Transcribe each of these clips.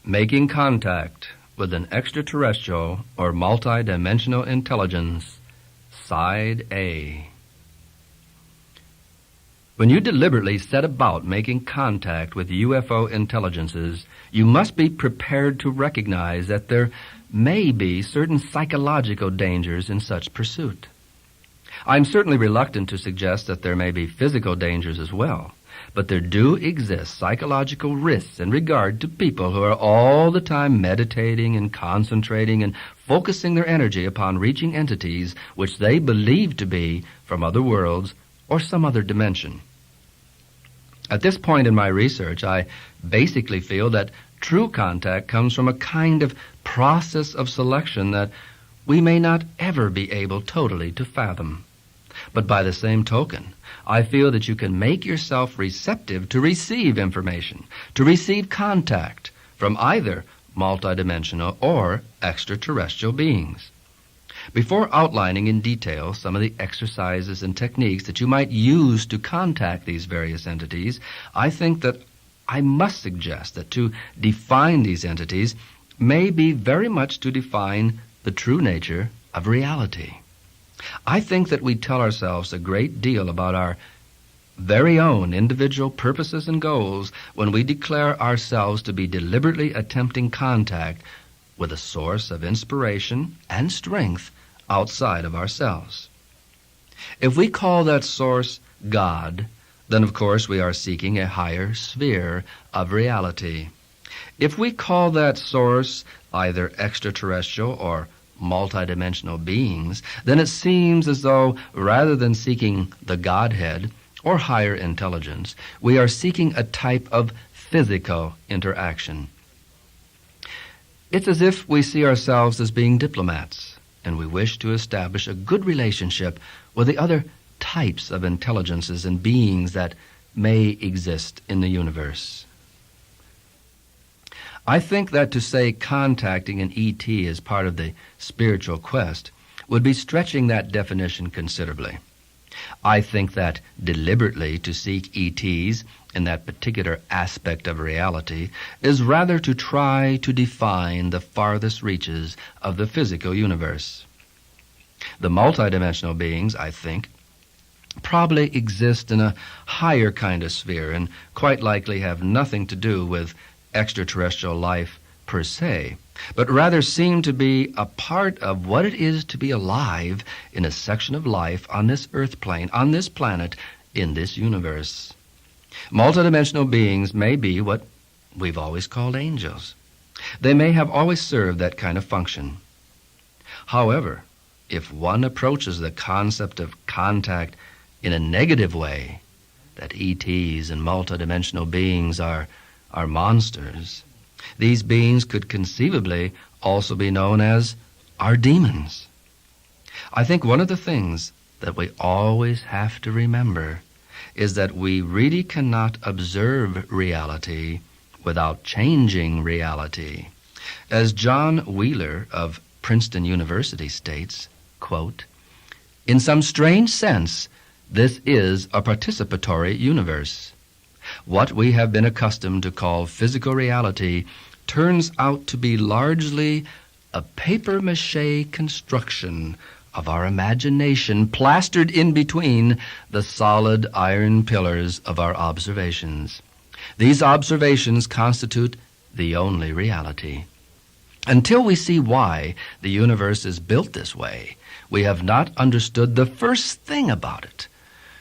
Making contact with an extraterrestrial or multidimensional intelligence, Side A. When you deliberately set about making contact with UFO intelligences, you must be prepared to recognize that there may be certain psychological dangers in such pursuit. I'm certainly reluctant to suggest that there may be physical dangers as well, but there do exist psychological risks in regard to people who are all the time meditating and concentrating and focusing their energy upon reaching entities which they believe to be from other worlds or some other dimension. At this point in my research, I basically feel that true contact comes from a kind of process of selection that we may not ever be able totally to fathom. But by the same token, I feel that you can make yourself receptive to receive information, to receive contact from either multidimensional or extraterrestrial beings. Before outlining in detail some of the exercises and techniques that you might use to contact these various entities, I think that I must suggest that to define these entities may be very much to define the true nature of reality. I think that we tell ourselves a great deal about our very own individual purposes and goals when we declare ourselves to be deliberately attempting contact with a source of inspiration and strength outside of ourselves. If we call that source God, then of course we are seeking a higher sphere of reality. If we call that source either extraterrestrial or multidimensional beings, then it seems as though rather than seeking the Godhead or higher intelligence, we are seeking a type of physical interaction. It's as if we see ourselves as being diplomats, and we wish to establish a good relationship with the other types of intelligences and beings that may exist in the universe. I think that to say contacting an ET as part of the spiritual quest would be stretching that definition considerably. I think that deliberately to seek ETs in that particular aspect of reality is rather to try to define the farthest reaches of the physical universe. The multidimensional beings, I think, probably exist in a higher kind of sphere and quite likely have nothing to do with extraterrestrial life per se, but rather seem to be a part of what it is to be alive in a section of life on this earth plane, on this planet, in this universe. Multidimensional beings may be what we've always called angels. They may have always served that kind of function. However, if one approaches the concept of contact in a negative way, that ETs and multidimensional beings are monsters, these beings could conceivably also be known as our demons. I think one of the things that we always have to remember is that we really cannot observe reality without changing reality. As John Wheeler of Princeton University states, quote, "In some strange sense, this is a participatory universe. What we have been accustomed to call physical reality turns out to be largely a papier-mâché construction of our imagination plastered in between the solid iron pillars of our observations. These observations constitute the only reality. Until we see why the universe is built this way, we have not understood the first thing about it.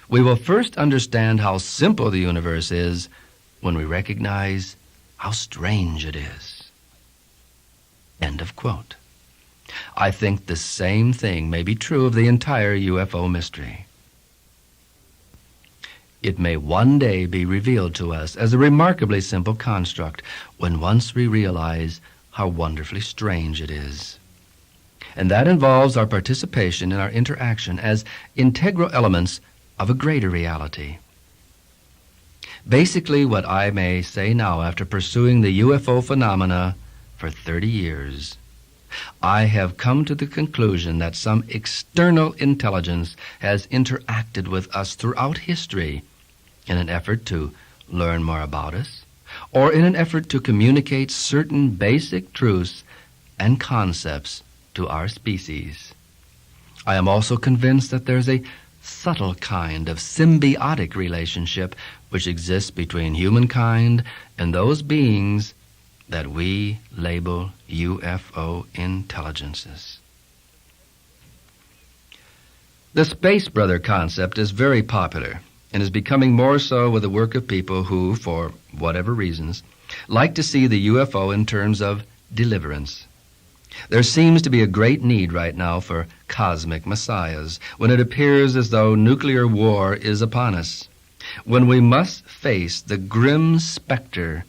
We will first understand how simple the universe is when we recognize how strange it is." End of quote. I think the same thing may be true of the entire UFO mystery. It may one day be revealed to us as a remarkably simple construct when once we realize how wonderfully strange it is. And that involves our participation in our interaction as integral elements of a greater reality. Basically, what I may say now after pursuing the UFO phenomena for 30 years, I have come to the conclusion that some external intelligence has interacted with us throughout history in an effort to learn more about us, or in an effort to communicate certain basic truths and concepts to our species. I am also convinced that there's a subtle kind of symbiotic relationship which exists between humankind and those beings that we label UFO intelligences. The space brother concept is very popular and is becoming more so with the work of people who, for whatever reasons, like to see the UFO in terms of deliverance. There seems to be a great need right now for cosmic messiahs when it appears as though nuclear war is upon us, when we must face the grim specter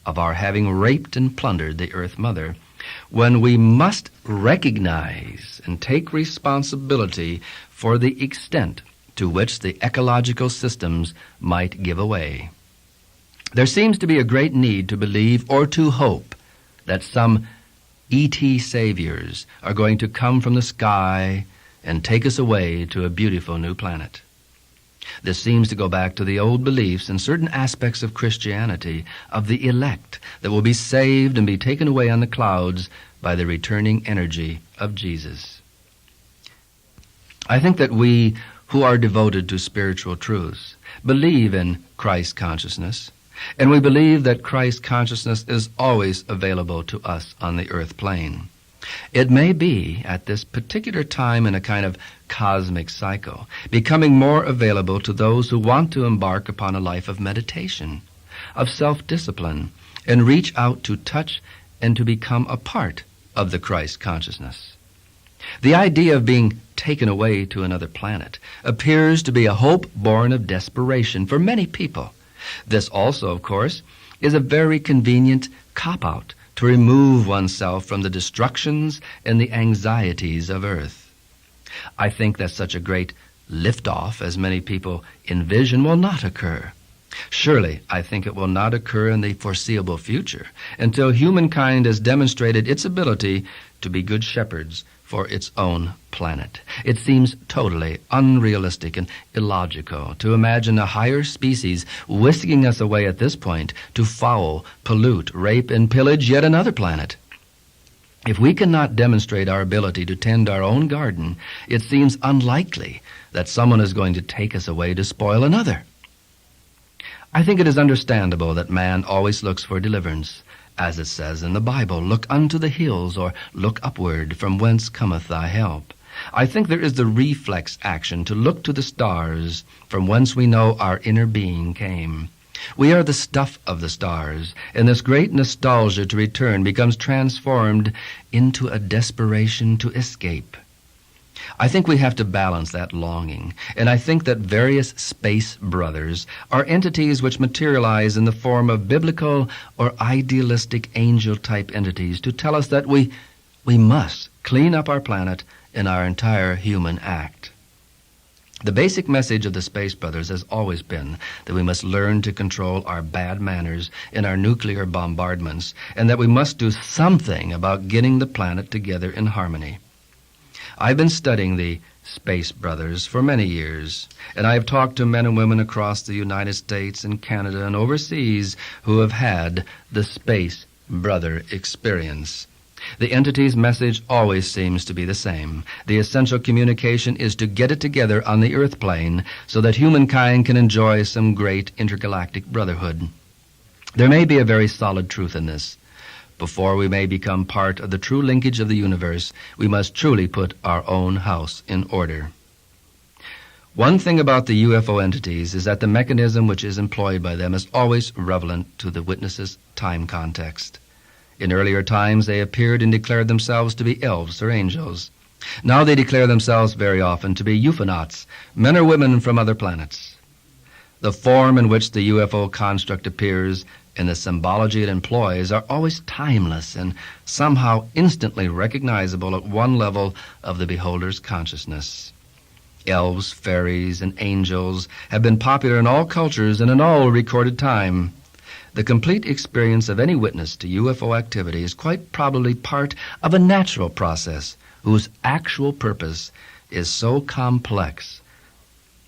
of our having raped and plundered the Earth Mother, when we must recognize and take responsibility for the extent to which the ecological systems might give away. There seems to be a great need to believe or to hope that some E.T. saviors are going to come from the sky and take us away to a beautiful new planet. This seems to go back to the old beliefs in certain aspects of Christianity of the elect that will be saved and be taken away on the clouds by the returning energy of Jesus. I think that we who are devoted to spiritual truths believe in Christ consciousness, and we believe that Christ consciousness is always available to us on the earth plane. It may be, at this particular time in a kind of cosmic cycle, becoming more available to those who want to embark upon a life of meditation, of self-discipline, and reach out to touch and to become a part of the Christ consciousness. The idea of being taken away to another planet appears to be a hope born of desperation for many people. This also, of course, is a very convenient cop-out to remove oneself from the destructions and the anxieties of earth. I think that such a great lift-off as many people envision will not occur. Surely, I think it will not occur in the foreseeable future until humankind has demonstrated its ability to be good shepherds for its own planet. It seems totally unrealistic and illogical to imagine a higher species whisking us away at this point to foul, pollute, rape, and pillage yet another planet. If we cannot demonstrate our ability to tend our own garden, it seems unlikely that someone is going to take us away to spoil another. I think it is understandable that man always looks for deliverance. As it says in the Bible, look unto the hills, or look upward, from whence cometh thy help. I think there is the reflex action to look to the stars, from whence we know our inner being came. We are the stuff of the stars, and this great nostalgia to return becomes transformed into a desperation to escape. I think we have to balance that longing, and I think that various space brothers are entities which materialize in the form of biblical or idealistic angel-type entities to tell us that we must clean up our planet and our entire human act. The basic message of the Space Brothers has always been that we must learn to control our bad manners in our nuclear bombardments, and that we must do something about getting the planet together in harmony. I've been studying the Space Brothers for many years, and I have talked to men and women across the United States and Canada and overseas who have had the Space Brother experience. The entity's message always seems to be the same. The essential communication is to get it together on the earth plane so that humankind can enjoy some great intergalactic brotherhood. There may be a very solid truth in this. Before we may become part of the true linkage of the universe, we must truly put our own house in order. One thing about the UFO entities is that the mechanism which is employed by them is always relevant to the witness's time context. In earlier times, they appeared and declared themselves to be elves or angels. Now they declare themselves very often to be euphonauts, men or women from other planets. The form in which the UFO construct appears and the symbology it employs are always timeless and somehow instantly recognizable at one level of the beholder's consciousness. Elves, fairies, and angels have been popular in all cultures and in all recorded time. The complete experience of any witness to UFO activity is quite probably part of a natural process whose actual purpose is so complex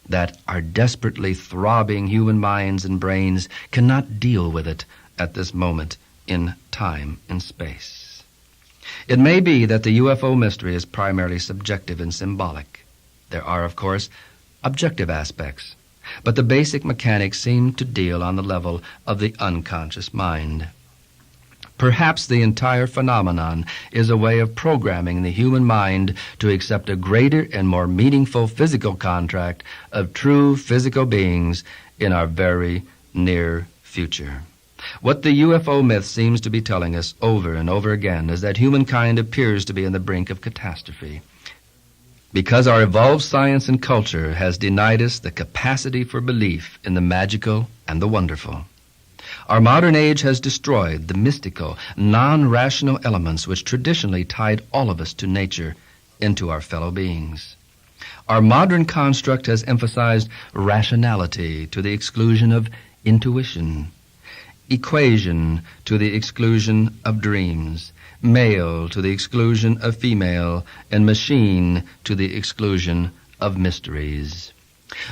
that our desperately throbbing human minds and brains cannot deal with it at this moment in time and space. It may be that the UFO mystery is primarily subjective and symbolic. There are, of course, objective aspects, but the basic mechanics seem to deal on the level of the unconscious mind. Perhaps the entire phenomenon is a way of programming the human mind to accept a greater and more meaningful physical contract of true physical beings in our very near future. What the UFO myth seems to be telling us over and over again is that humankind appears to be on the brink of catastrophe, because our evolved science and culture has denied us the capacity for belief in the magical and the wonderful. Our modern age has destroyed the mystical, non-rational elements which traditionally tied all of us to nature and to our fellow beings. Our modern construct has emphasized rationality to the exclusion of intuition, equation to the exclusion of dreams, male to the exclusion of female, and machine to the exclusion of mysteries.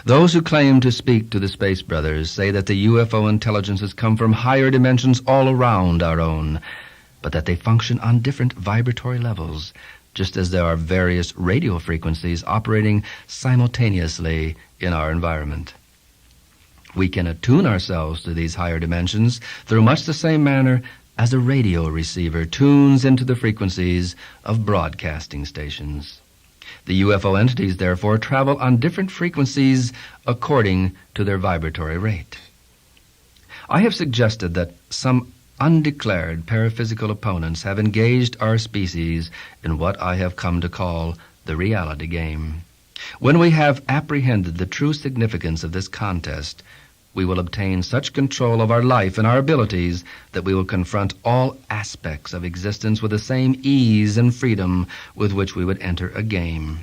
Those who claim to speak to the Space Brothers say that the UFO intelligences come from higher dimensions all around our own, but that they function on different vibratory levels, just as there are various radio frequencies operating simultaneously in our environment. We can attune ourselves to these higher dimensions through much the same manner as a radio receiver tunes into the frequencies of broadcasting stations. The UFO entities, therefore, travel on different frequencies according to their vibratory rate. I have suggested that some undeclared paraphysical opponents have engaged our species in what I have come to call the reality game. When we have apprehended the true significance of this contest, we will obtain such control of our life and our abilities that we will confront all aspects of existence with the same ease and freedom with which we would enter a game.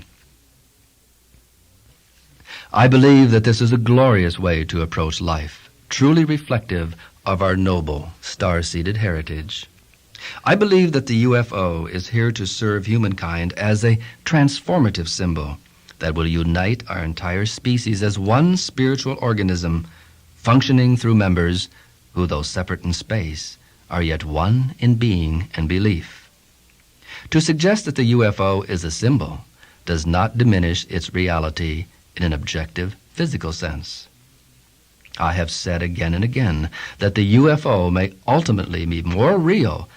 I believe that this is a glorious way to approach life, truly reflective of our noble, star-seeded heritage. I believe that the UFO is here to serve humankind as a transformative symbol that will unite our entire species as one spiritual organism, functioning through members who, though separate in space, are yet one in being and belief. To suggest that the UFO is a symbol does not diminish its reality in an objective, physical sense. I have said again and again that the UFO may ultimately be more real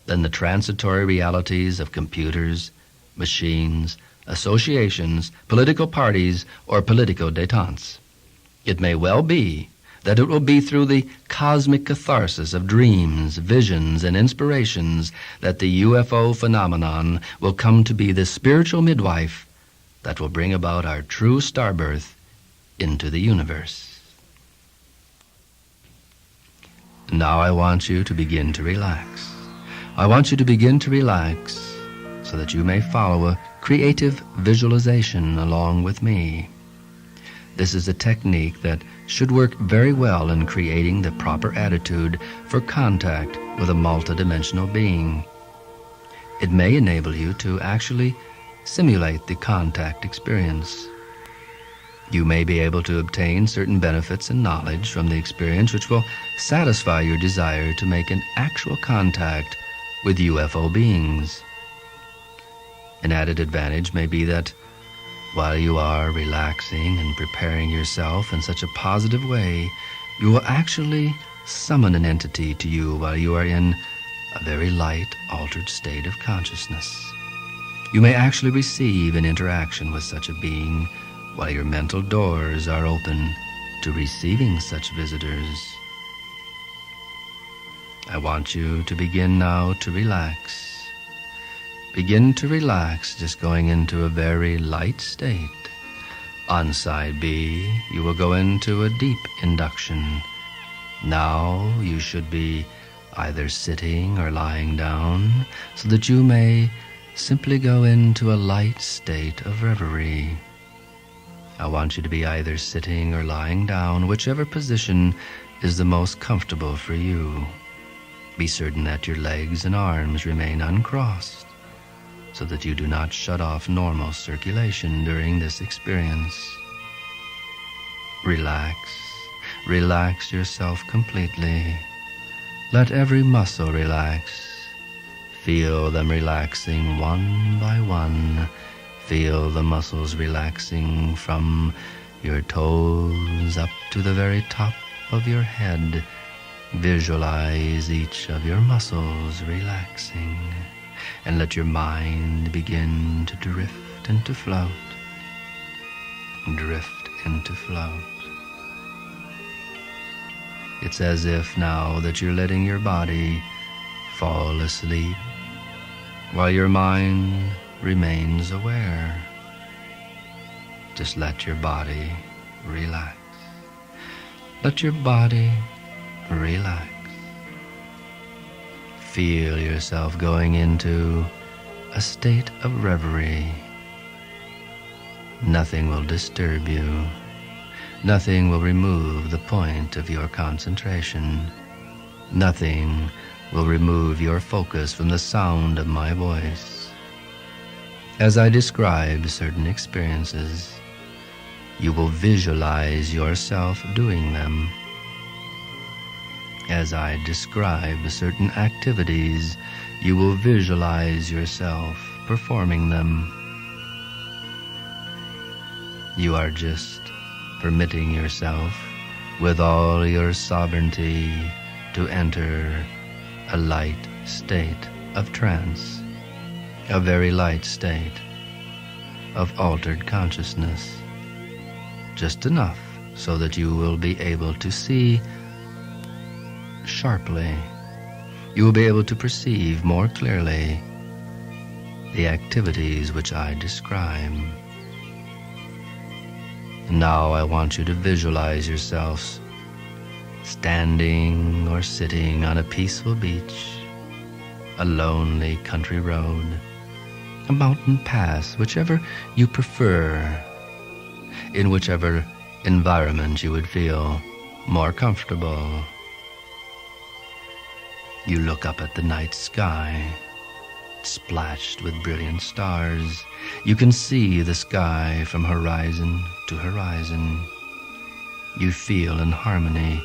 than the transitory realities of computers, machines, associations, political parties, or political détentes. It may well be that it will be through the cosmic catharsis of dreams, visions, and inspirations that the UFO phenomenon will come to be the spiritual midwife that will bring about our true starbirth into the universe. Now I want you to begin to relax. I want you to begin to relax so that you may follow a creative visualization along with me. This is a technique that should work very well in creating the proper attitude for contact with a multidimensional being. It may enable you to actually simulate the contact experience. You may be able to obtain certain benefits and knowledge from the experience which will satisfy your desire to make an actual contact with UFO beings. An added advantage may be that while you are relaxing and preparing yourself in such a positive way, you will actually summon an entity to you while you are in a very light, altered state of consciousness. You may actually receive an interaction with such a being while your mental doors are open to receiving such visitors. I want you to begin now to relax. Begin to relax, just going into a very light state. On side B, you will go into a deep induction. Now you should be either sitting or lying down so that you may simply go into a light state of reverie. I want you to be either sitting or lying down, whichever position is the most comfortable for you. Be certain that your legs and arms remain uncrossed so that you do not shut off normal circulation during this experience. Relax. Relax yourself completely. Let every muscle relax. Feel them relaxing one by one. Feel the muscles relaxing from your toes up to the very top of your head. Visualize each of your muscles relaxing, and let your mind begin to drift and to float. Drift and to float. It's as if now that you're letting your body fall asleep while your mind remains aware. Just let your body relax. Let your body relax. Feel yourself going into a state of reverie. Nothing will disturb you. Nothing will remove the point of your concentration. Nothing will remove your focus from the sound of my voice. As I describe certain experiences, you will visualize yourself doing them. As I describe certain activities, you will visualize yourself performing them. You are just permitting yourself, with all your sovereignty, to enter a light state of trance, a very light state of altered consciousness, just enough so that you will be able to see sharply. You will be able to perceive more clearly the activities which I describe. Now I want you to visualize yourselves standing or sitting on a peaceful beach, a lonely country road, a mountain pass, whichever you prefer, in whichever environment you would feel more comfortable. You look up at the night sky, splashed with brilliant stars. You can see the sky from horizon to horizon. You feel in harmony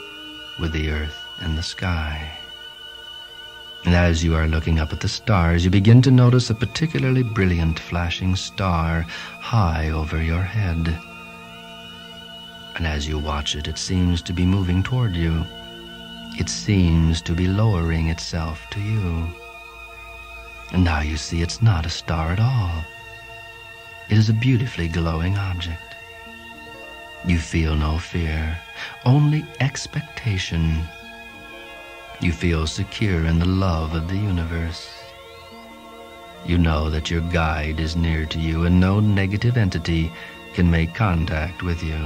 with the earth and the sky. And as you are looking up at the stars, you begin to notice a particularly brilliant flashing star high over your head. And as you watch it, it seems to be moving toward you. It seems to be lowering itself to you. And now you see it's not a star at all. It is a beautifully glowing object. You feel no fear, only expectation. You feel secure in the love of the universe. You know that your guide is near to you and no negative entity can make contact with you.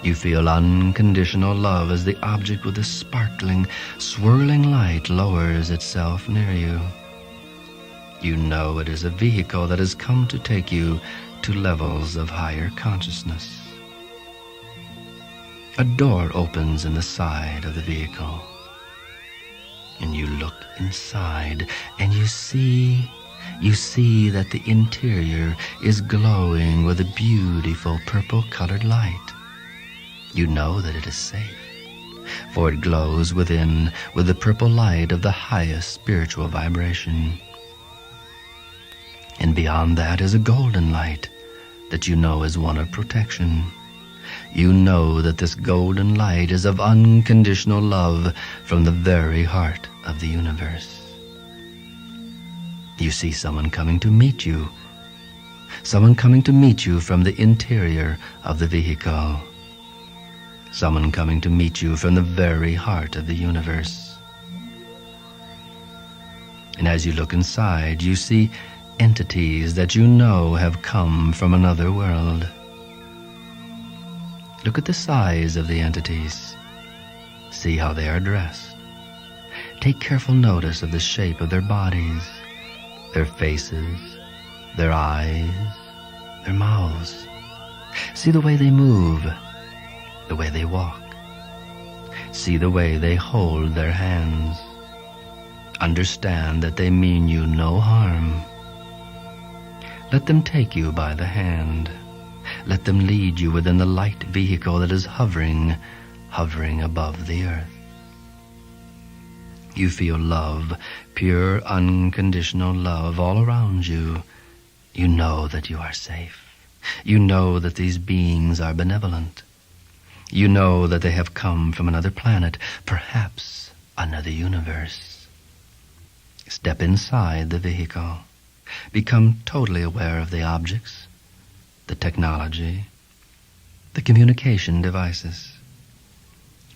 You feel unconditional love as the object with a sparkling, swirling light lowers itself near you. You know it is a vehicle that has come to take you to levels of higher consciousness. A door opens in the side of the vehicle, and you look inside, and you see that the interior is glowing with a beautiful purple-colored light. You know that it is safe, for it glows within with the purple light of the highest spiritual vibration. And beyond that is a golden light that you know is one of protection. You know that this golden light is of unconditional love from the very heart of the universe. You see someone coming to meet you. Someone coming to meet you from the interior of the vehicle. Someone coming to meet you from the very heart of the universe. And as you look inside, you see entities that you know have come from another world. Look at the size of the entities. See how they are dressed. Take careful notice of the shape of their bodies, their faces, their eyes, their mouths. See the way they move, the way they walk. See the way they hold their hands. Understand that they mean you no harm. Let them take you by the hand. Let them lead you within the light vehicle that is hovering above the earth. You feel love, pure, unconditional love all around you. You know that you are safe. You know that these beings are benevolent. You know that they have come from another planet, perhaps another universe. Step inside the vehicle. Become totally aware of the objects, the technology, the communication devices.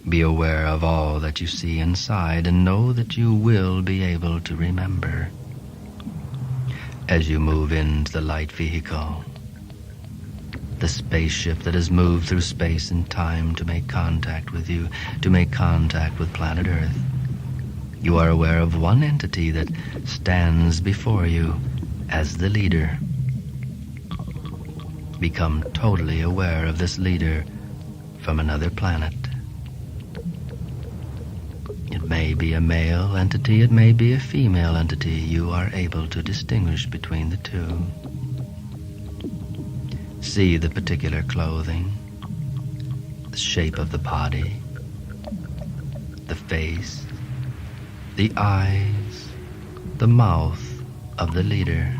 Be aware of all that you see inside and know that you will be able to remember. As you move into the light vehicle, the spaceship that has moved through space and time to make contact with you, to make contact with planet Earth, you are aware of one entity that stands before you as the leader. Become totally aware of this leader from another planet. It may be a male entity, it may be a female entity. You are able to distinguish between the two. See the particular clothing, the shape of the body, the face, the eyes, the mouth of the leader.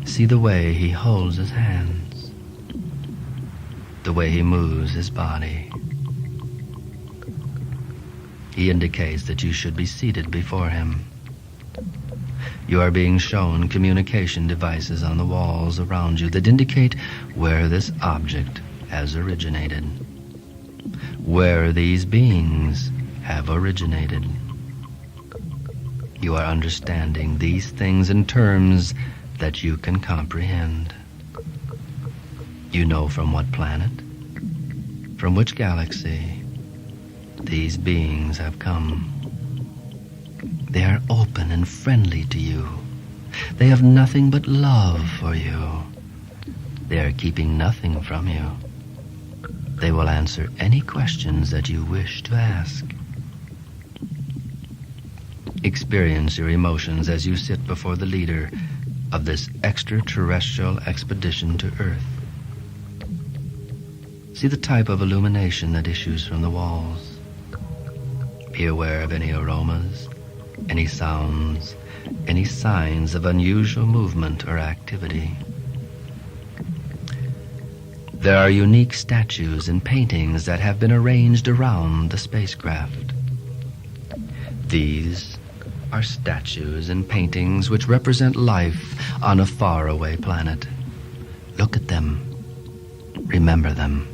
See the way he holds his hands, the way he moves his body. He indicates that you should be seated before him. You are being shown communication devices on the walls around you that indicate where this object has originated, where these beings have originated. You are understanding these things in terms that you can comprehend. You know from what planet, from which galaxy, these beings have come. They are open and friendly to you. They have nothing but love for you. They are keeping nothing from you. They will answer any questions that you wish to ask. Experience your emotions as you sit before the leader of this extraterrestrial expedition to Earth. See the type of illumination that issues from the walls. Be aware of any aromas, any sounds, any signs of unusual movement or activity. There are unique statues and paintings that have been arranged around the spacecraft. These are statues and paintings which represent life on a faraway planet. Look at them. Remember them.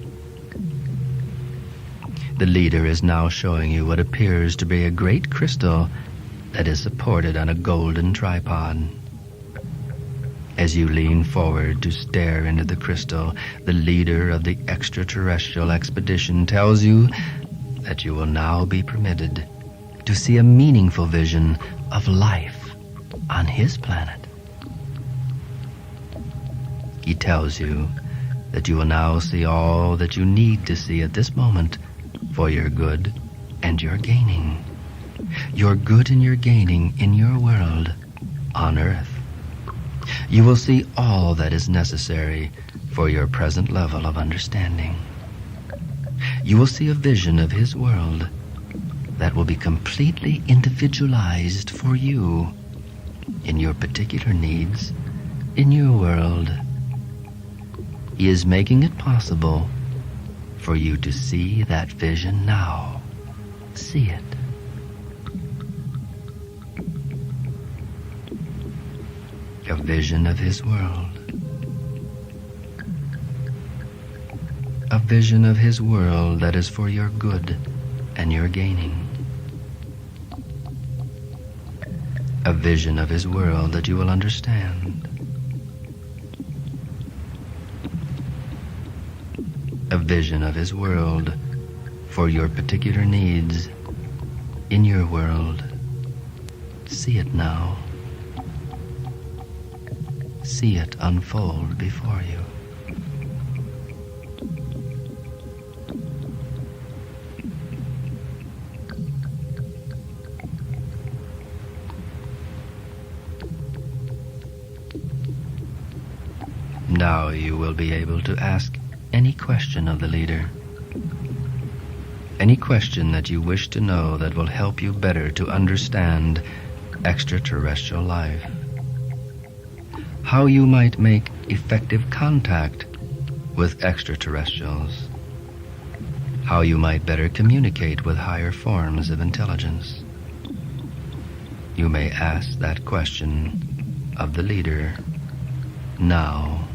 The leader is now showing you what appears to be a great crystal that is supported on a golden tripod. As you lean forward to stare into the crystal, the leader of the extraterrestrial expedition tells you that you will now be permitted to see a meaningful vision of life on his planet. He tells you that you will now see all that you need to see at this moment for your good and your gaining. Your good and your gaining in your world on Earth. You will see all that is necessary for your present level of understanding. You will see a vision of his world that will be completely individualized for you in your particular needs, in your world. He is making it possible for you to see that vision now. See it. A vision of his world. A vision of his world that is for your good and your gaining. A vision of his world that you will understand. A vision of his world for your particular needs in your world. See it now. See it unfold before you. Now you will be able to ask any question of the leader. Any question that you wish to know that will help you better to understand extraterrestrial life. How you might make effective contact with extraterrestrials. How you might better communicate with higher forms of intelligence. You may ask that question of the leader now,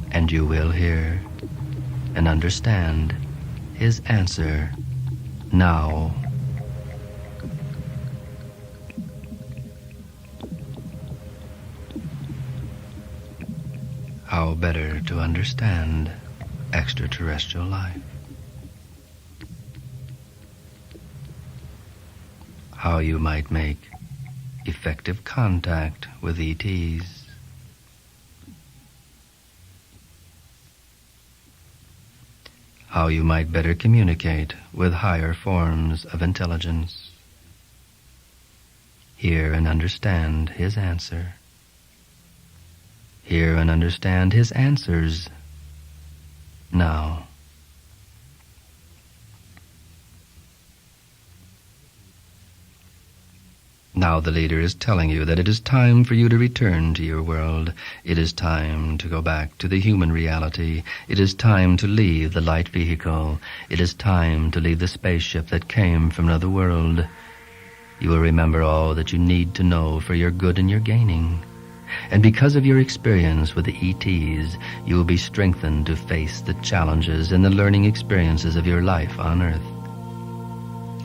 and you will hear and understand his answer now. How better to understand extraterrestrial life. How you might make effective contact with ETs. How you might better communicate with higher forms of intelligence. Hear and understand his answer. Hear and understand his answers now. Now the leader is telling you that it is time for you to return to your world. It is time to go back to the human reality. It is time to leave the light vehicle. It is time to leave the spaceship that came from another world. You will remember all that you need to know for your good and your gaining. And because of your experience with the ETs, you will be strengthened to face the challenges and the learning experiences of your life on Earth.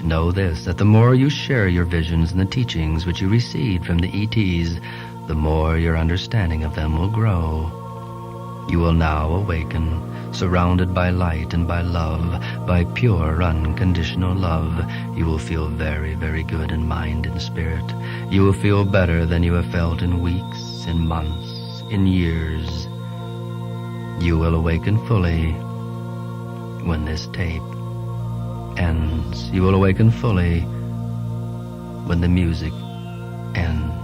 Know this, that the more you share your visions and the teachings which you received from the ETs, the more your understanding of them will grow. You will now awaken, surrounded by light and by love, by pure, unconditional love. You will feel very, very good in mind and spirit. You will feel better than you have felt in weeks, in months, in years. You will awaken fully when this tape ends. You will awaken fully when the music ends.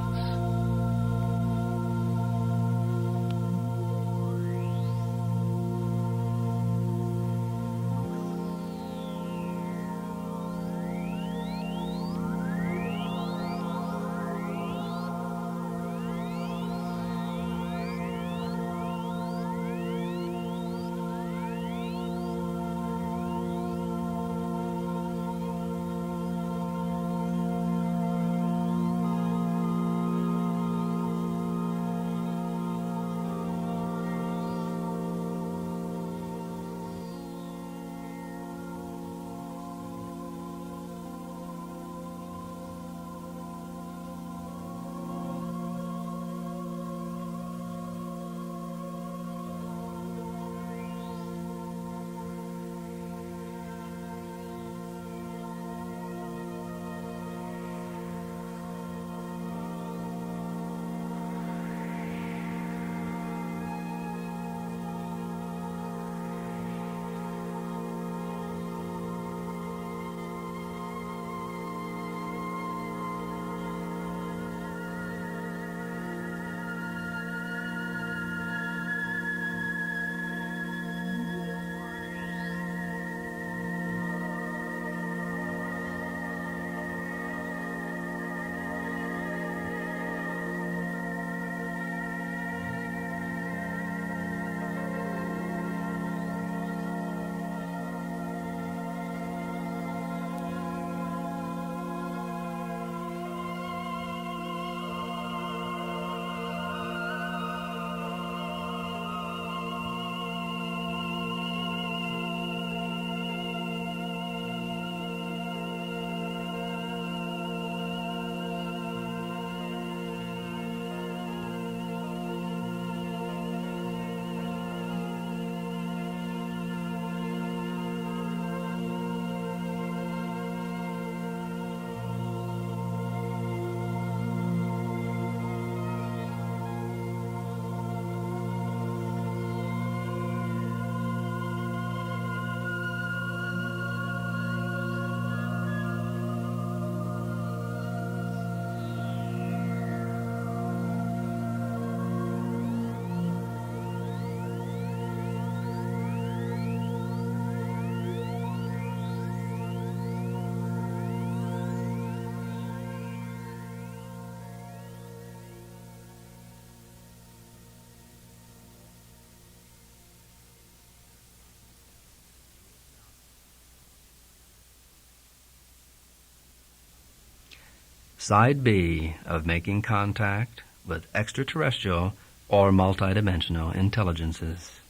Side B of making contact with extraterrestrial or multidimensional intelligences.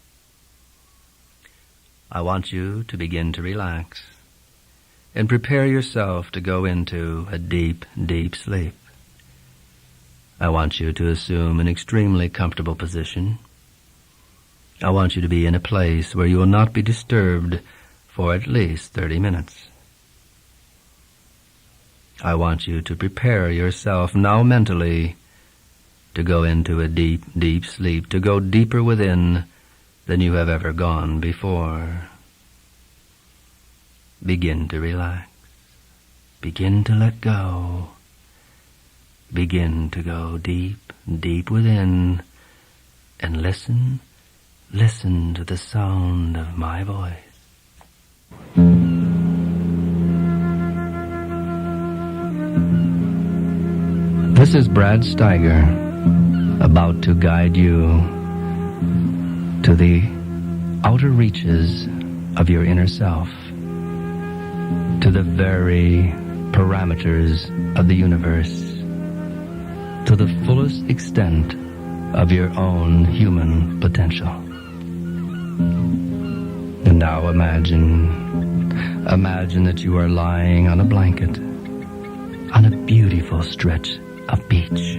I want you to begin to relax and prepare yourself to go into a deep, deep sleep. I want you to assume an extremely comfortable position. I want you to be in a place where you will not be disturbed for at least 30 minutes. I want you to prepare yourself now mentally to go into a deep, deep sleep, to go deeper within than you have ever gone before. Begin to relax. Begin to let go. Begin to go deep, deep within, and listen to the sound of my voice. This is Brad Steiger, about to guide you to the outer reaches of your inner self, to the very parameters of the universe, to the fullest extent of your own human potential. And now imagine that you are lying on a blanket on a beautiful stretch of beach.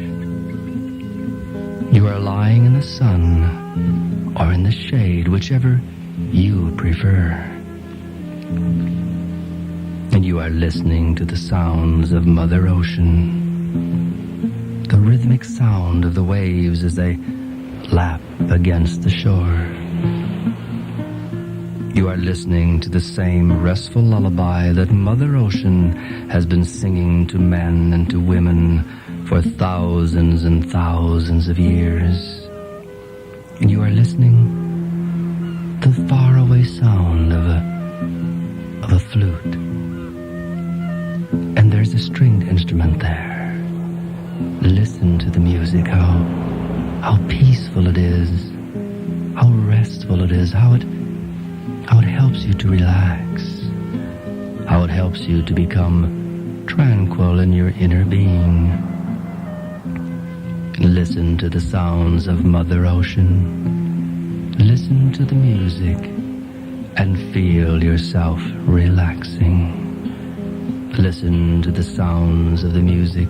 You are lying in the sun or in the shade, whichever you prefer. And you are listening to the sounds of Mother Ocean, the rhythmic sound of the waves as they lap against the shore. You are listening to the same restful lullaby that Mother Ocean has been singing to men and to women for thousands and thousands of years. And you are listening to the faraway sound of a flute. And there's a stringed instrument there. Listen to the music, how peaceful it is, how restful it is, how it helps you to relax, how it helps you to become tranquil in your inner being. Listen to the sounds of Mother Ocean. Listen to the music and feel yourself relaxing. Listen to the sounds of the music.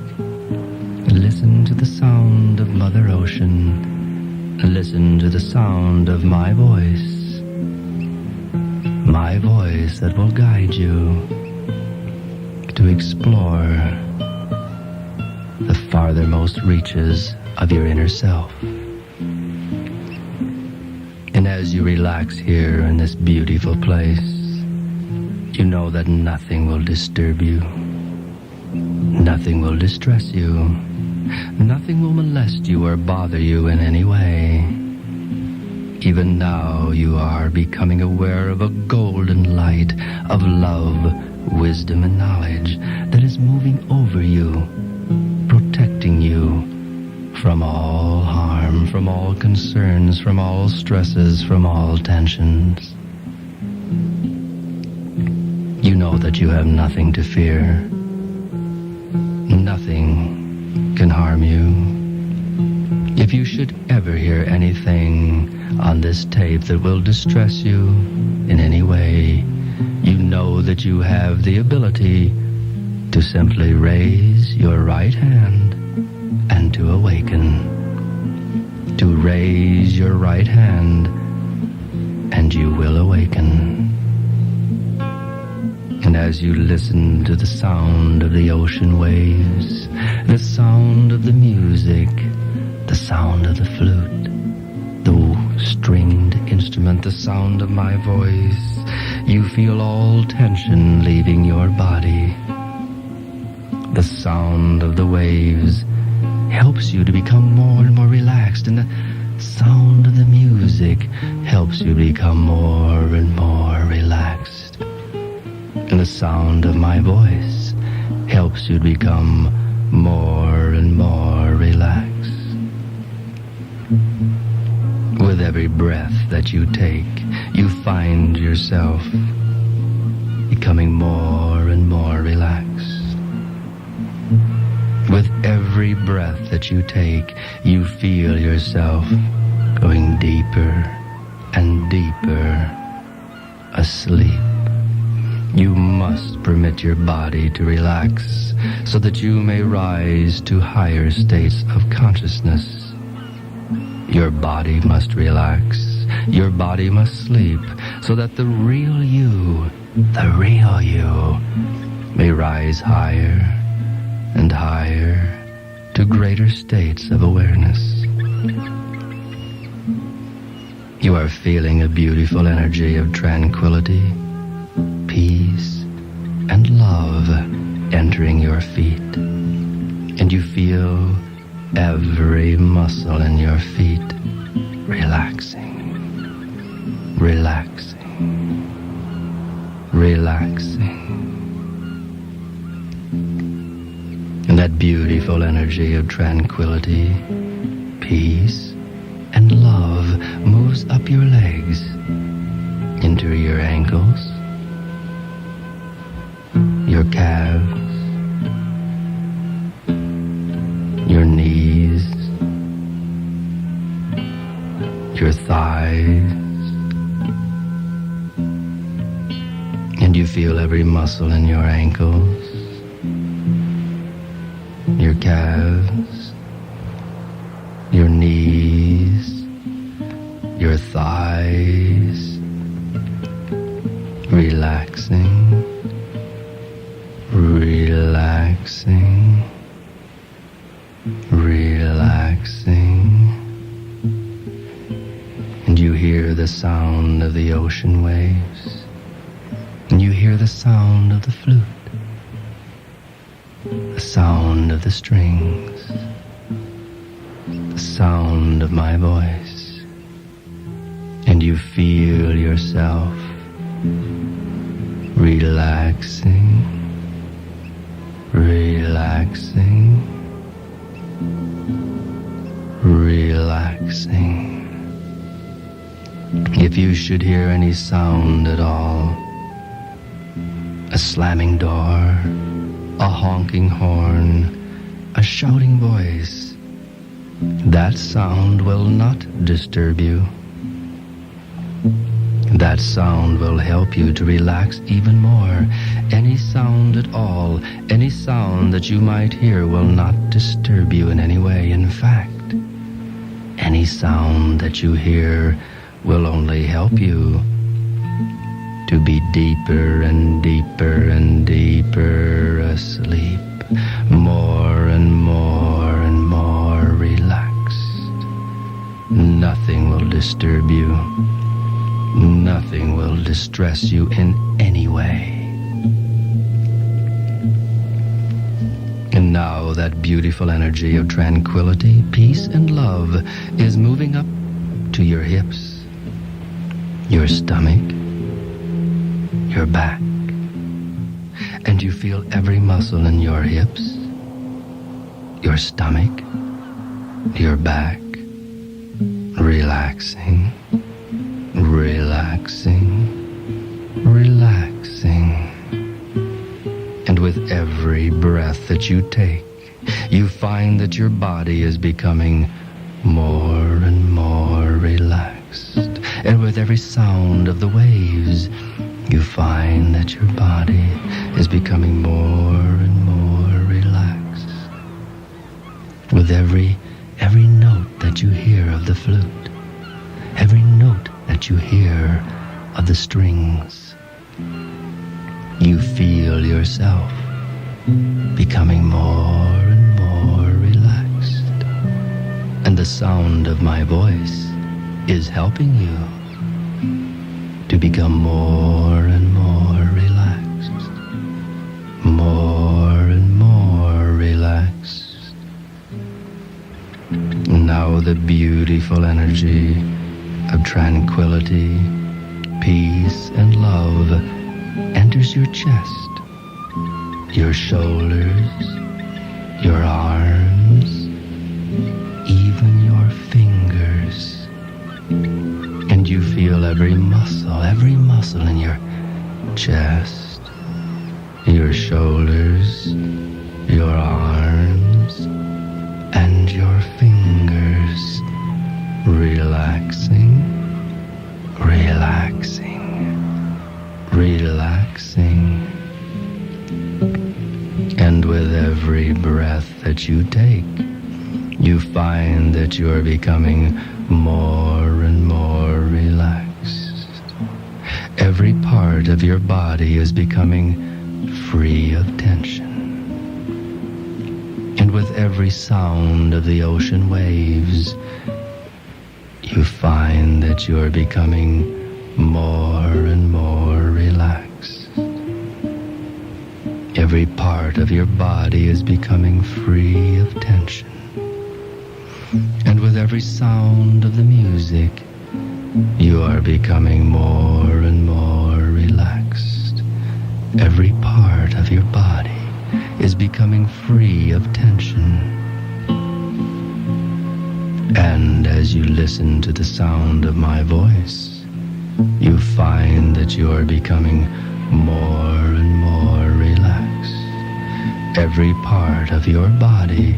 Listen to the sound of Mother Ocean. Listen to the sound of my voice that will guide you to explore the farthermost reaches of your inner self. And as you relax here in this beautiful place, you know that nothing will disturb you. Nothing will distress you. Nothing will molest you or bother you in any way. Even now you are becoming aware of a golden light of love, wisdom, and knowledge that is moving over you, protecting you from all harm, from all concerns, from all stresses, from all tensions. You know that you have nothing to fear. Nothing can harm you. If you should ever hear anything on this tape that will distress you in any way, you know that you have the ability to simply raise your right hand and to awaken. To raise your right hand and you will awaken. And as you listen to the sound of the ocean waves, the sound of the music, the sound of the flute, the stringed instrument, the sound of my voice, you feel all tension leaving your body. The sound of the waves helps you to become more and more relaxed, and the sound of the music helps you become more and more relaxed. And the sound of my voice helps you to become more and more relaxed. With every breath that you take, you find yourself becoming more and more relaxed. breath that you take, you feel yourself going deeper and deeper asleep. You must permit your body to relax so that you may rise to higher states of consciousness. Your body must relax. Your body must sleep so that the real you may rise higher and higher to greater states of awareness. You are feeling a beautiful energy of tranquility, peace, and love entering your feet. And you feel every muscle in your feet relaxing, relaxing, relaxing. And that beautiful energy of tranquility, peace, and love moves up your legs, into your ankles, your calves, your knees, your thighs, and you feel every muscle in your ankles, your calves, your knees, your thighs, relaxing, relaxing, relaxing. And you hear the sound of the ocean waves, and you hear the sound of the flute, the sound of the strings, the sound of my voice, and you feel yourself relaxing, relaxing, relaxing. If you should hear any sound at all, a slamming door, a honking horn, a shouting voice, that sound will not disturb you. That sound will help you to relax even more. Any sound at all, any sound that you might hear will not disturb you in any way. In fact, any sound that you hear will only help you to be deeper and deeper and deeper asleep, more and more and more relaxed. Nothing will disturb you. Nothing will distress you in any way. And now that beautiful energy of tranquility, peace, and love is moving up to your hips, your stomach, your back. And you feel every muscle in your hips, your stomach, your back, relaxing, relaxing, relaxing. And with every breath that you take, you find that your body is becoming more and more relaxed. And with every sound of the waves, you find that your body is becoming more and more relaxed. With every note that you hear of the flute, every note that you hear of the strings, you feel yourself becoming more and more relaxed. And the sound of my voice is helping you to become more and more relaxed, more and more relaxed. Now the beautiful energy of tranquility, peace, and love enters your chest, your shoulders, your arms, even your fingers. And you feel every muscle in your chest, your shoulders, your arms, And with every breath that you take, you find that you are becoming more and more relaxed. Every part of your body is becoming free of tension. And with every sound of the ocean waves, you find that you are becoming more and more relaxed. Every part of your body is becoming free of tension. And with every sound of the music, you are becoming more and more relaxed. Every part of your body is becoming free of tension. And as you listen to the sound of my voice, you find that you are becoming more and more relaxed. Every part of your body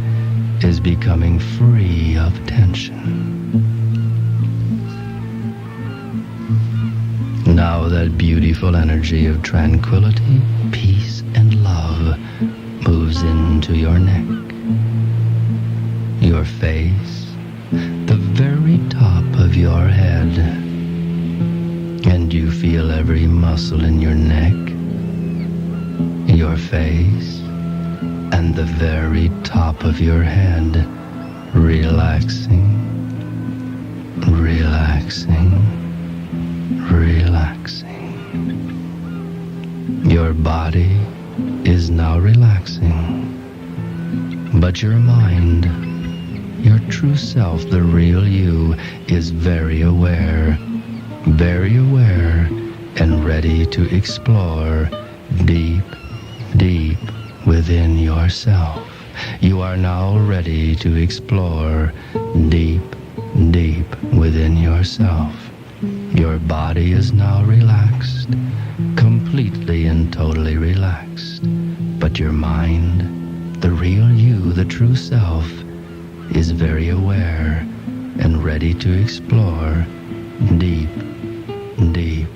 is becoming free of tension. Now that beautiful energy of tranquility, peace, and love moves into your neck, your face, the very top of your head, and you feel every muscle in your neck, your face, and the very top of your head relaxing, relaxing, relaxing. Your body is now relaxing, but your mind, your true self, the real you, is very aware, and ready to explore deep, deep within yourself. You are now ready to explore deep, deep within yourself. Your body is now relaxed, completely and totally relaxed. But your mind, the real you, the true self, is very aware and ready to explore deep, deep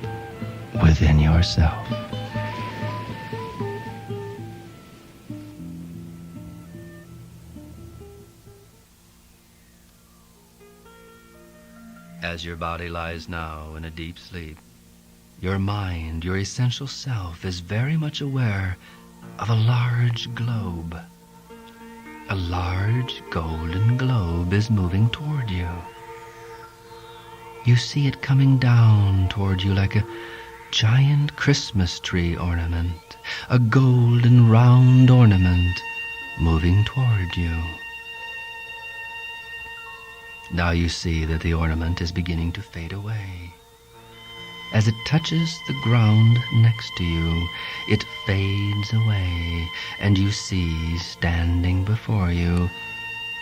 within yourself. As your body lies now in a deep sleep, your mind, your essential self, is very much aware of a large globe. A large golden globe is moving toward you. You see it coming down toward you like a giant Christmas tree ornament, a golden round ornament moving toward you. Now you see that the ornament is beginning to fade away. As it touches the ground next to you, it fades away, and you see standing before you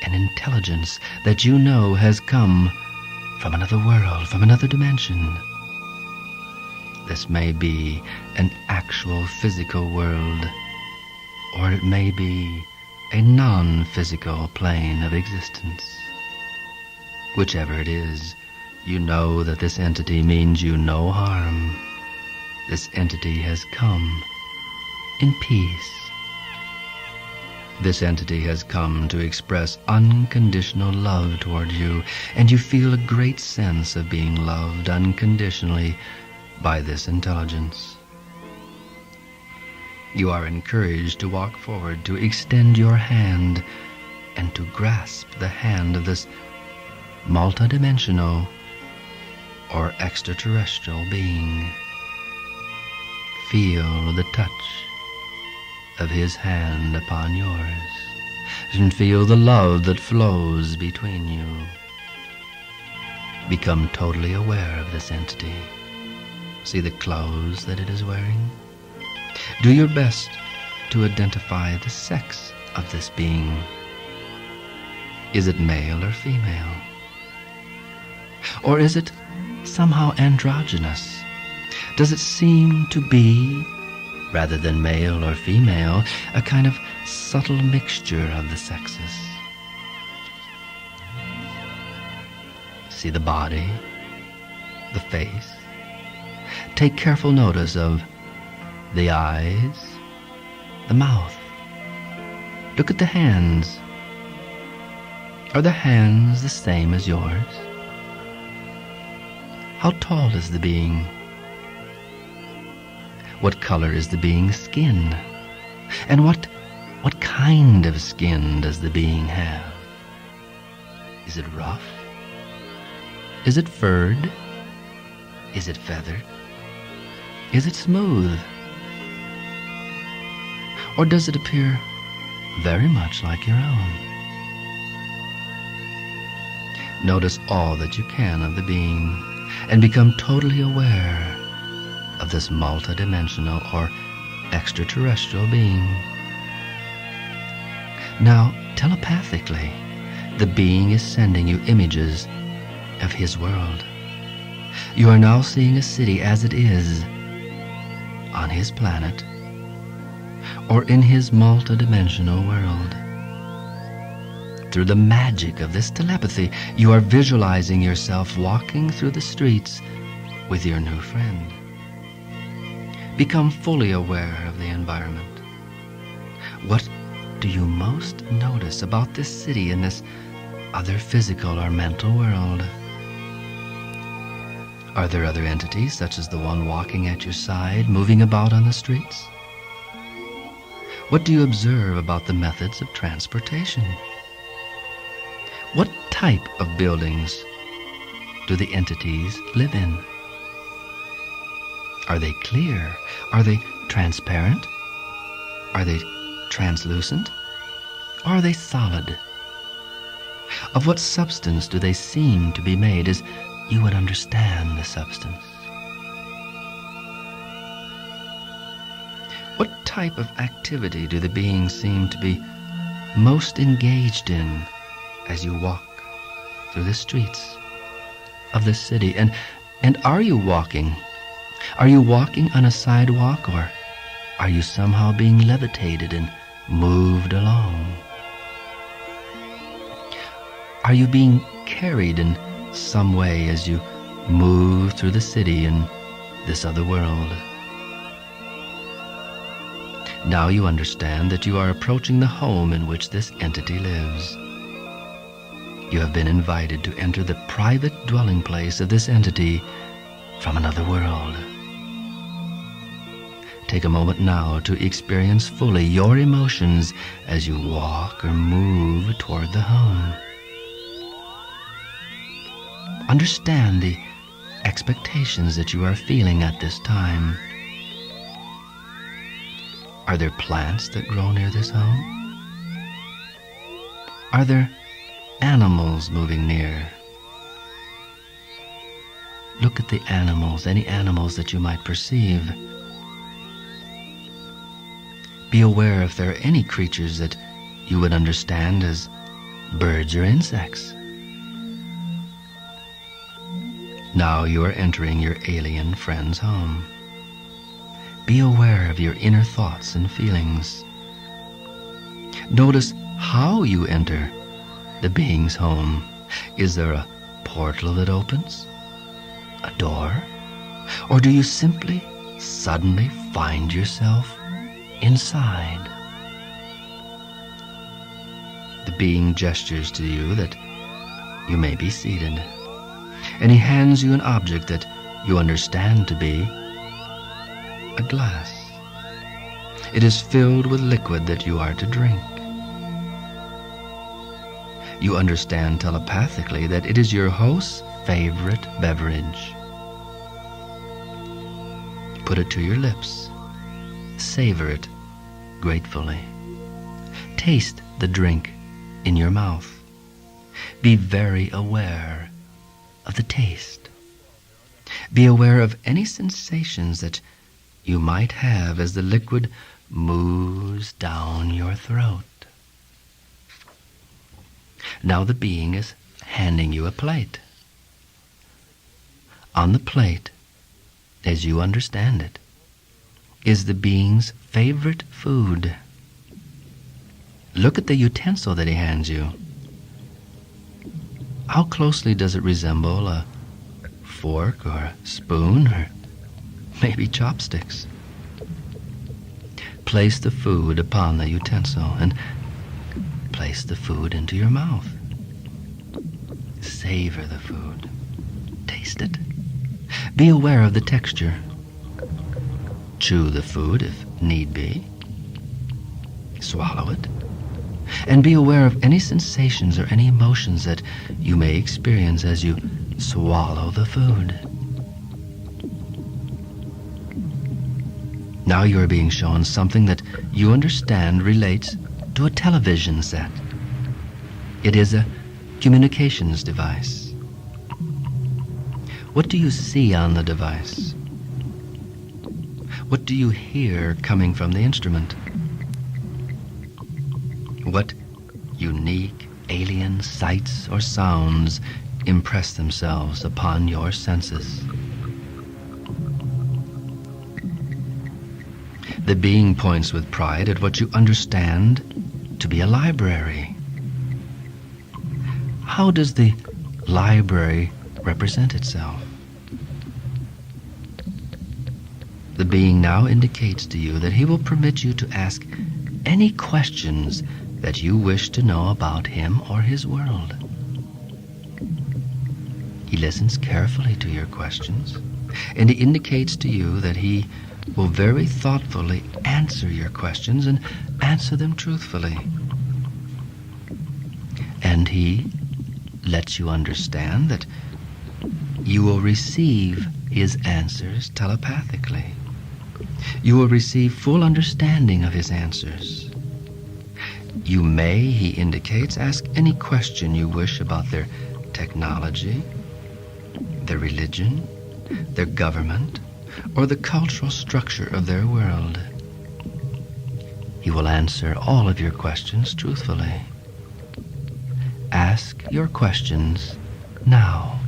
an intelligence that you know has come from another world, from another dimension. This may be an actual physical world, or it may be a non-physical plane of existence. Whichever it is, you know that this entity means you no harm. This entity has come in peace. This entity has come to express unconditional love toward you, and you feel a great sense of being loved unconditionally by this intelligence. You are encouraged to walk forward, to extend your hand, and to grasp the hand of this multidimensional or extraterrestrial being. Feel the touch of his hand upon yours, and feel the love that flows between you. Become totally aware of this entity. See the clothes that it is wearing. Do your best to identify the sex of this being. Is it male or female? Or is it somehow androgynous? Does it seem to be, rather than male or female, a kind of subtle mixture of the sexes? See the body, the face. Take careful notice of the eyes, the mouth, Look at the hands. Are the hands the same as yours? How tall is the being? What color is the being's skin? And what kind of skin does the being have? Is it rough? Is it furred? Is it feathered? Is it smooth? Or does it appear very much like your own? Notice all that you can of the being and become totally aware of this multidimensional or extraterrestrial being. Now, telepathically, the being is sending you images of his world. You are now seeing a city as it is on his planet or in his multidimensional world. Through the magic of this telepathy, you are visualizing yourself walking through the streets with your new friend. Become fully aware of the environment. What do you most notice about this city in this other physical or mental world? Are there other entities, such as the one walking at your side, moving about on the streets? What do you observe about the methods of transportation? What type of buildings do the entities live in? Are they clear? Are they transparent? Are they translucent? Or are they solid? Of what substance do they seem to be made, as you would understand the substance? What type of activity do the beings seem to be most engaged in as you walk through the streets of this city? And are you walking? Are you walking on a sidewalk, or are you somehow being levitated and moved along? Are you being carried in some way as you move through the city in this other world? Now you understand that you are approaching the home in which this entity lives. You have been invited to enter the private dwelling place of this entity from another world. Take a moment now to experience fully your emotions as you walk or move toward the home. Understand the expectations that you are feeling at this time. Are there plants that grow near this home? Are there animals moving near? Look at the animals, any animals that you might perceive. Be aware if there are any creatures that you would understand as birds or insects. Now you are entering your alien friend's home. Be aware of your inner thoughts and feelings. Notice how you enter the being's home. Is there a portal that opens? A door? Or do you simply, suddenly find yourself inside? The being gestures to you that you may be seated, and he hands you an object that you understand to be a glass. It is filled with liquid that you are to drink. You understand telepathically that it is your host's favorite beverage. Put it to your lips. Savor it gratefully. Taste the drink in your mouth. Be very aware of the taste. Be aware of any sensations that you might have as the liquid moves down your throat. Now the being is handing you a plate. On the plate, as you understand it, is the being's favorite food. Look at the utensil that he hands you. How closely does it resemble a fork or a spoon or maybe chopsticks? Place the food upon the utensil and Place the food into your mouth. Savor the food. Taste it. Be aware of the texture. Chew the food if need be. Swallow it. And be aware of any sensations or any emotions that you may experience as you swallow the food. Now you are being shown something that you understand relates to a television set. It is a communications device. What do you see on the device? What do you hear coming from the instrument? What unique alien sights or sounds impress themselves upon your senses? The being points with pride at what you understand to be a library. How does the library represent itself? The being now indicates to you that he will permit you to ask any questions that you wish to know about him or his world. He listens carefully to your questions, and he indicates to you that he will very thoughtfully answer your questions and answer them truthfully. And he lets you understand that you will receive his answers telepathically. You will receive full understanding of his answers. You may, he indicates, ask any question you wish about their technology, their religion, their government, or the cultural structure of their world. He will answer all of your questions truthfully. Ask your questions now.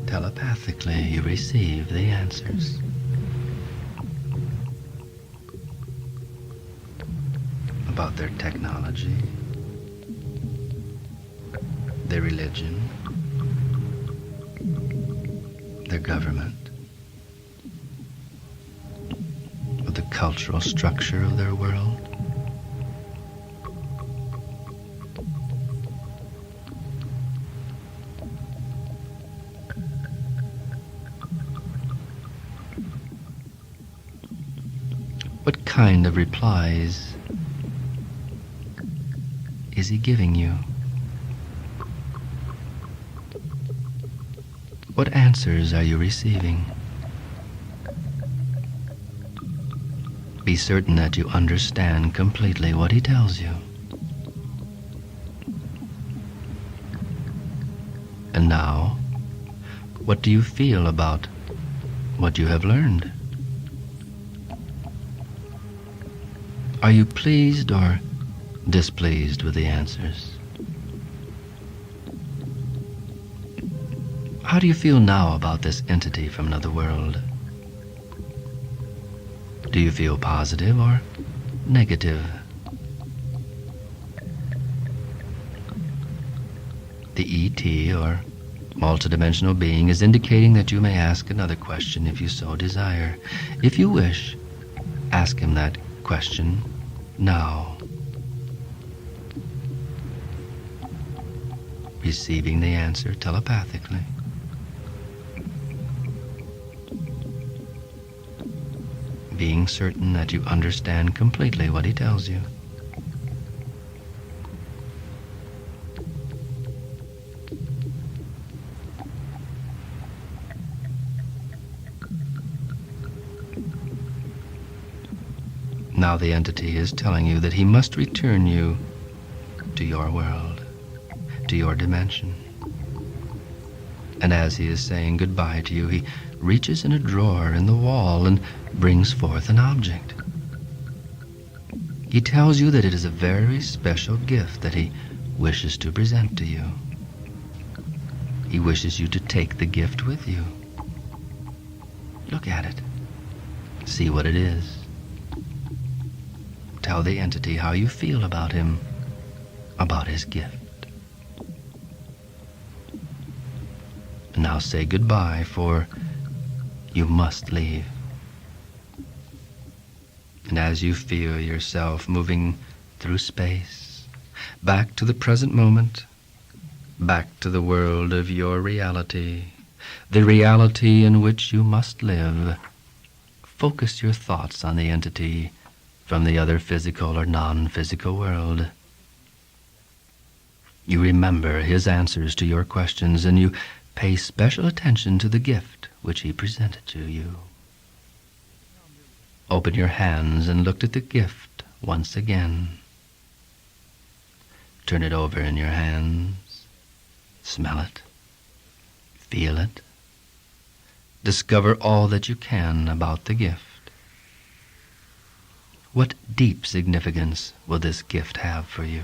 Telepathically, you receive the answers. About their technology, their religion, their government, or the cultural structure of their world. What kind of replies is he giving you? What answers are you receiving? Be certain that you understand completely what he tells you. And now, what do you feel about what you have learned? Are you pleased or displeased with the answers? How do you feel now about this entity from another world? Do you feel positive or negative? The ET, or multidimensional being, is indicating that you may ask another question if you so desire. If you wish, ask him that question now. Receiving the answer telepathically. Being certain that you understand completely what he tells you. Now the entity is telling you that he must return you to your world, to your dimension. And as he is saying goodbye to you, he reaches in a drawer in the wall and brings forth an object. He tells you that it is a very special gift that he wishes to present to you. He wishes you to take the gift with you. Look at it. See what it is. Tell the entity how you feel about him, about his gift. And now say goodbye, for you must leave. And as you feel yourself moving through space, back to the present moment, back to the world of your reality, the reality in which you must live, focus your thoughts on the entity from the other physical or non-physical world. You remember his answers to your questions, and you pay special attention to the gift which he presented to you. Open your hands and look at the gift once again. Turn it over in your hands. Smell it. Feel it. Discover all that you can about the gift. What deep significance will this gift have for you?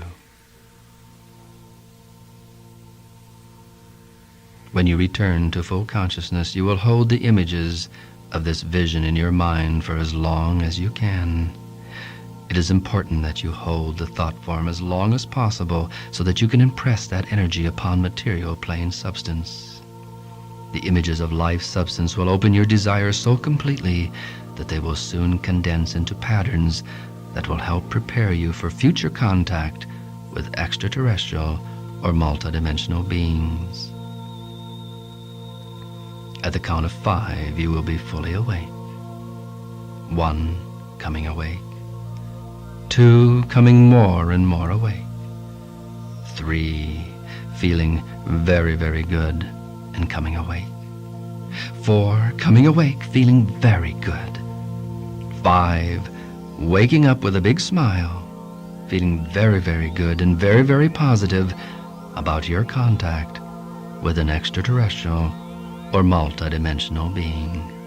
When you return to full consciousness, you will hold the images of this vision in your mind for as long as you can. It is important that you hold the thought form as long as possible so that you can impress that energy upon material plane substance. The images of life substance will open your desires so completely that they will soon condense into patterns that will help prepare you for future contact with extraterrestrial or multidimensional beings. At the count of 5, you will be fully awake. 1, coming awake. 2, coming more and more awake. 3, feeling very, very good and coming awake. 4, coming awake, feeling very good. 5, waking up with a big smile, feeling very, very good and very, very positive about your contact with an extraterrestrial or multidimensional being.